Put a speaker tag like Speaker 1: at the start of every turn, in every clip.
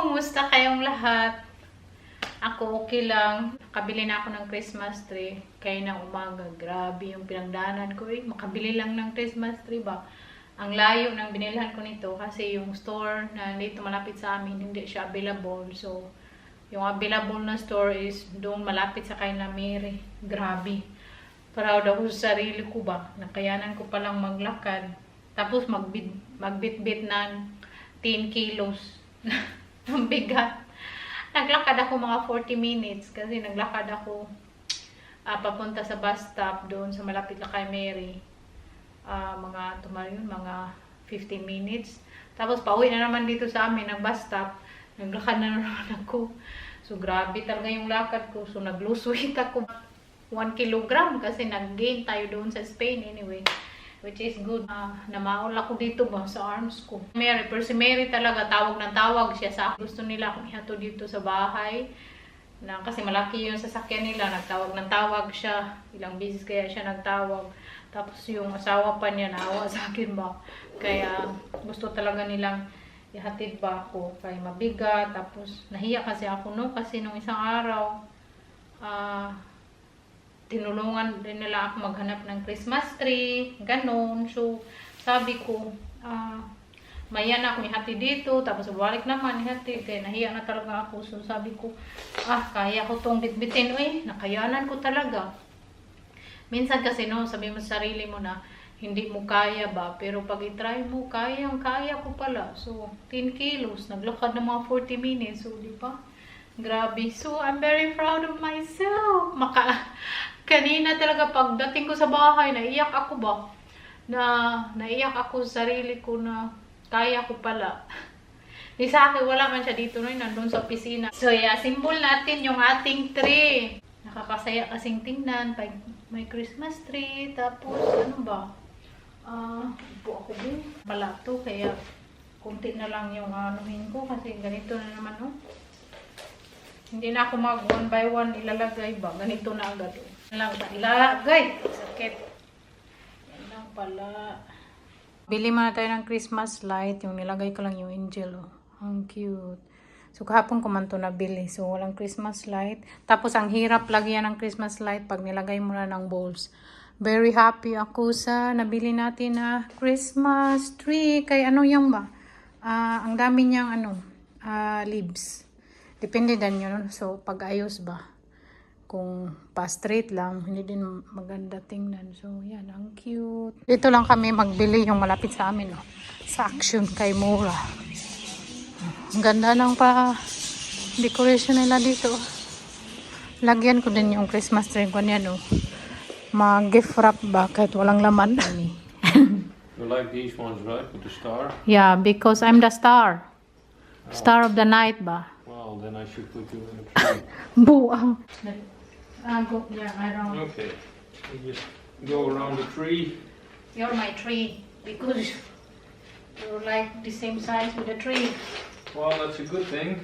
Speaker 1: Kumusta kayong lahat? Ako okay lang. Nakabili na ako ng Christmas tree. Kaya ng umaga. Grabe yung pinagdaanan ko eh. Makabili lang ng Christmas tree ba? Ang layo ng binilhan ko nito kasi yung store na dito malapit sa amin, hindi siya available. So, yung available na store is doon malapit sa kay na Mary. Grabe. Proud ako sa sarili ko ba? Nakayanan ko palang maglakad. Tapos magbitbit ng 10 kilos. Ang bigat. Naglakad ako mga 40 minutes kasi naglakad ako papunta sa bus stop doon sa malapit na kay Mary. Mga 15 minutes. Tapos pauwi na naman dito sa amin ng bus stop. Naglakad na naman ako. So grabe talaga yung lakad ko. So nag-lose weight ako 1 kilogram kasi nag-gain tayo doon sa Spain anyway. Which is good. Namaol ako dito ba sa arms ko. Mary, pero si Mary talaga tawag ng tawag siya sa akin. Gusto nila akong ihato dito sa bahay. Kasi malaki yung sasakyan nila. Nagtawag ng tawag siya. Ilang beses kaya siya nagtawag. Tapos yung asawa pa niya naawa sa akin ba. Kaya gusto talaga nilang ihatid ba ako. Kaya mabigat. Tapos nahiya kasi ako no. Kasi nung isang araw, tinulungan din nila ako maghanap ng Christmas tree, ganon. So, sabi ko, maya na ako ihati dito, tapos balik naman ihati, kaya nahiya na talaga ako. So, sabi ko, kaya ko tong bitbitin, nakayanan ko talaga. Minsan kasi no, sabi mo sa sarili mo na, hindi mo kaya ba, pero pag i-try mo, kaya ko pala. So, 10 kilos, naglakad ng mga 40 minutes, so, di ba? Grabe. So, I'm very proud of myself. Kanina talaga pagdating ko sa bahay, naiyak ako ba? Naiyak ako sa sarili ko na kaya ko pala. Di sa akin, wala man siya dito noon, nandun sa opisina. So, symbol natin yung ating tree. Nakakasaya kasing tingnan. May Christmas tree. Tapos, ano ba? Upo ako din. Pala to, kaya kunti na lang yung anuhin ko kasi ganito na naman, no? Hindi na ako mag 1 by 1 ilalagay ba? Ganito na agad. Lang ba? Ilagay! Sakit. Yan lang pala. Bili muna tayo ng Christmas light. Yung nilagay ko lang yung angel. Oh. Ang cute. So kahapon ko man ito nabili. So walang Christmas light. Tapos ang hirap lagyan ng Christmas light pag nilagay mo na ng bowls. Very happy ako sa nabili natin na Christmas tree. Kay ano yung ba? Ang dami niyang leaves. Depende din yun. So, pag-ayos ba? Kung pa-straight lang, hindi din maganda tingnan. So, yan. Ang cute. Dito lang kami magbili yung malapit sa amin. Oh. Sa Action kay Mura. Ang ganda ng decoration nila dito. Lagyan ko din yung Christmas tree ko niyan. Oh. Mag-gift wrap ba? Kahit walang laman.
Speaker 2: You like these ones, right? With the star?
Speaker 1: Yeah, because I'm the star. Star of the night ba?
Speaker 2: Well, then I should put you in a tree.
Speaker 1: Buang. Yeah, I don't.
Speaker 2: Okay. You just go around the tree.
Speaker 1: You're my tree because you're like the same size with the tree.
Speaker 2: Well, that's a good thing.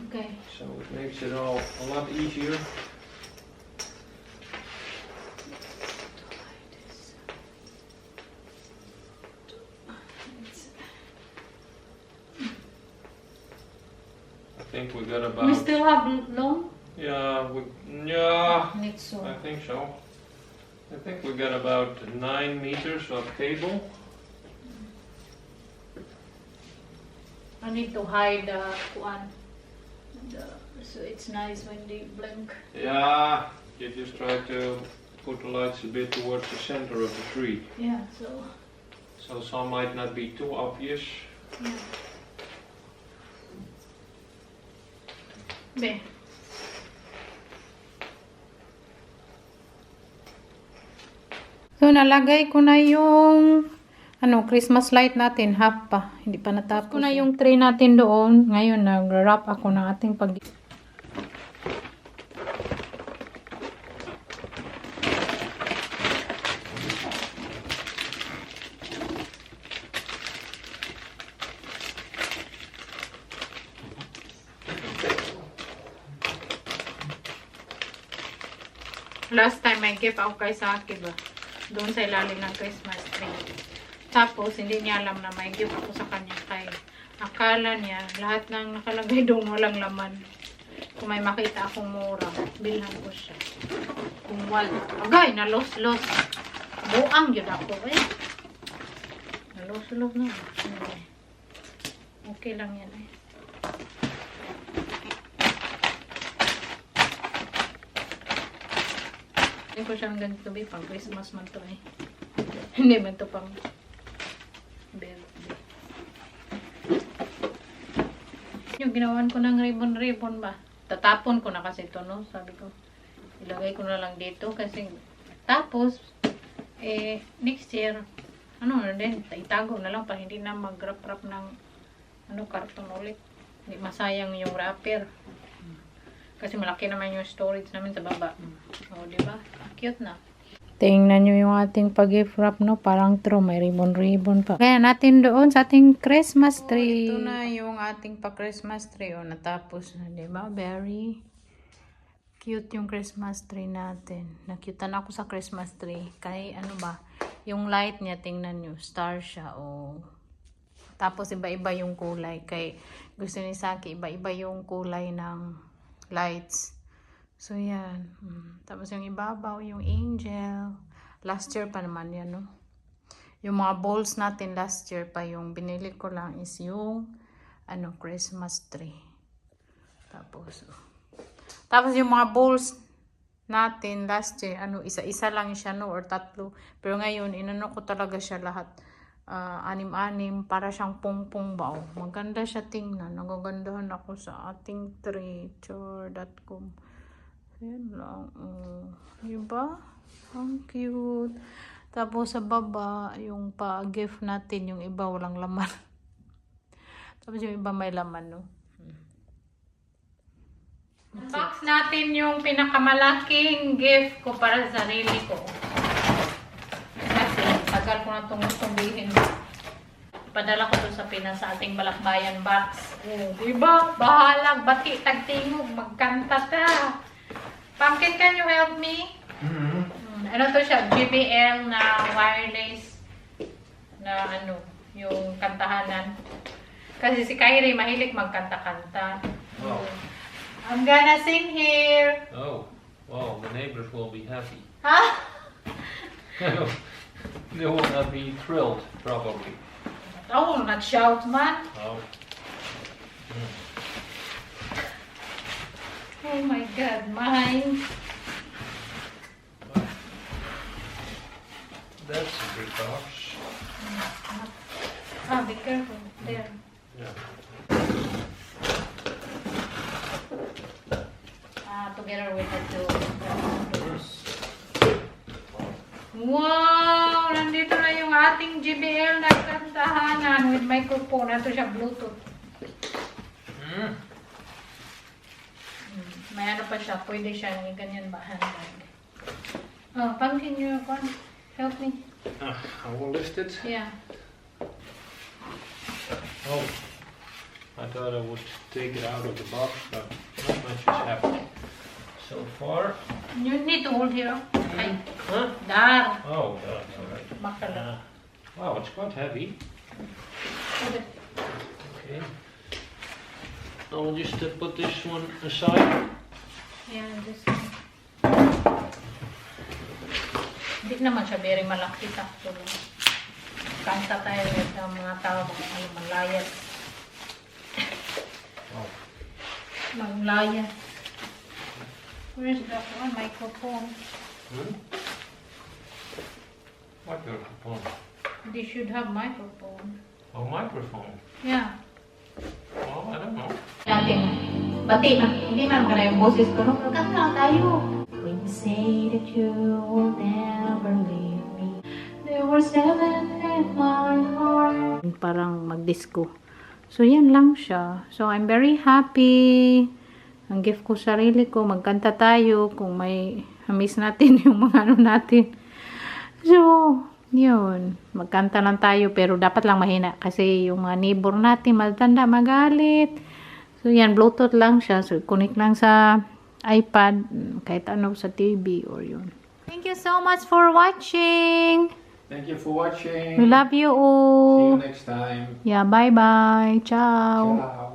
Speaker 1: Okay.
Speaker 2: So it makes it all a lot easier. I think we got about.
Speaker 1: We still have long?
Speaker 2: Yeah,
Speaker 1: Need so.
Speaker 2: I think so. I think we got about 9 meters of cable.
Speaker 1: I need to hide the one. So it's nice when they blink.
Speaker 2: Yeah, you just try to put the lights a bit towards the center of the tree.
Speaker 1: Yeah,
Speaker 2: So some might not be too obvious.
Speaker 1: yeah. Be. So nalagay ko na yung Christmas light natin, half pa. Hindi pa natapos. Ko na yung tray natin doon. Ngayon nag-wrap ako ng ating Last time may gift ako kay Saki ba? Doon sa ilalim ng Christmas tree. Tapos, hindi niya alam na may gift ako sa kanya. Kaya, akala niya, lahat ng nakalagay doon walang laman. Kung may makita akong mura, bilhan ko siya. Kung wala, agay, nalos-los. Buang yun ako, eh. Nalos-los na. Okay lang yan, eh. Hindi ko siyang ganito, eh. Pang Christmas man to, eh. Hindi man to pang birthday. Yung ginawan ko ng ribbon-ribbon ba? Tatapon ko na kasi ito, no? Sabi ko, ilagay ko na lang dito kasi tapos, next year, ano na din, itago na lang para hindi na mag-wrap ng karton ulit. Hindi masayang yung wrapper. Kasi malaki naman yung storage namin sa baba. O, diba? Cute na. Tingnan nyo yung ating pag-gift wrap, no? Parang true, may ribbon-ribbon pa. Kaya natin doon sa ating Christmas tree. Ito na yung ating pa-Christmas tree. O, natapos na, diba? Very cute yung Christmas tree natin. Nakyutan ako sa Christmas tree. Kaya, ano ba? Yung light niya, tingnan nyo. Star siya, o. Tapos, iba-iba yung kulay. Kaya, gusto ni Saki, iba-iba yung kulay ng lights. So, yan. Tapos yung ibabaw, yung angel. Last year pa naman yan, no? Yung mga balls natin last year pa, yung binili ko lang is yung, Christmas tree. Tapos yung mga balls natin last year, isa-isa lang siya, no? Or tatlo. Pero ngayon, inano ko talaga siya lahat. Anim-anim, para siyang pong-pong ba? Oh, maganda siya tingnan. Nagagandahan ako sa ating tree. Char.com. Yan lang. Diba? Ang cute. Tapos sa baba, yung pa-gift natin, yung iba walang laman. Tapos yung iba may laman, no? Unbox natin yung pinakamalaking gift ko para sa sarili ko. Kasi, tagal ko na itong tumbihin. Padala ko to sa Pinas sa ating Balakbayan box. Diba? Bahalag, bati, tagtingog, magkanta ta. Pumpkin, can you help me? Ano to siya? JBL na wireless na yung kantahanan. Kasi si Kyrie mahilig magkanta-kanta.
Speaker 2: Wow.
Speaker 1: I'm gonna sing here.
Speaker 2: Oh, wow, the neighbors will be happy.
Speaker 1: Huh?
Speaker 2: They will not be thrilled, probably.
Speaker 1: I will not shout, man.
Speaker 2: Oh.
Speaker 1: Oh my God, mine.
Speaker 2: That's a big box.
Speaker 1: Be careful. There.
Speaker 2: Yeah.
Speaker 1: Together with the two. Wow! Nandito na yung ating JBL na kantahanan with microphone. Ito siya, Bluetooth. May ano pa siya. Pwede siya ng ganyan ba? Handbag. Oh, Pumpkin, you help me.
Speaker 2: I will lift it.
Speaker 1: Yeah.
Speaker 2: Oh, I thought I would take it out of the box, but not much is happening so far.
Speaker 1: You need to hold here. Ay,
Speaker 2: Huh?
Speaker 1: dar.
Speaker 2: Oh, that's alright.
Speaker 1: Makala.
Speaker 2: Wow, it's quite heavy.
Speaker 1: Okay.
Speaker 2: Okay. I will just put this one aside.
Speaker 1: Yeah, this one. Hindi naman siya very malaki sakto lang. Kanta tayo ng mga tao, mga malayas.
Speaker 2: Wow.
Speaker 1: Malayas. Where's that one? Microphone.
Speaker 2: Microphone.
Speaker 1: They should have microphone.
Speaker 2: Oh, microphone.
Speaker 1: Yeah.
Speaker 2: Well, I don't know.
Speaker 1: Natin. Bati na. Hindi man ka na yung boses ko. No? Kanta lang tayo. When you say that you will never leave me, there were 7 in my heart. Parang mag-disco. So, yan lang siya. So, I'm very happy. Ang gift ko sarili ko. Magkanta tayo kung may miss natin yung mga ano natin. So, yun. Magkanta lang tayo pero dapat lang mahina kasi yung mga neighbor natin matanda, magalit. So, yan. Bluetooth lang siya. So, connect lang sa iPad. Kahit ano sa TV or yun. Thank you so much for watching.
Speaker 2: Thank you for watching.
Speaker 1: We love you
Speaker 2: See you
Speaker 1: all.
Speaker 2: next time.
Speaker 1: Yeah, bye-bye. Ciao.
Speaker 2: Ciao.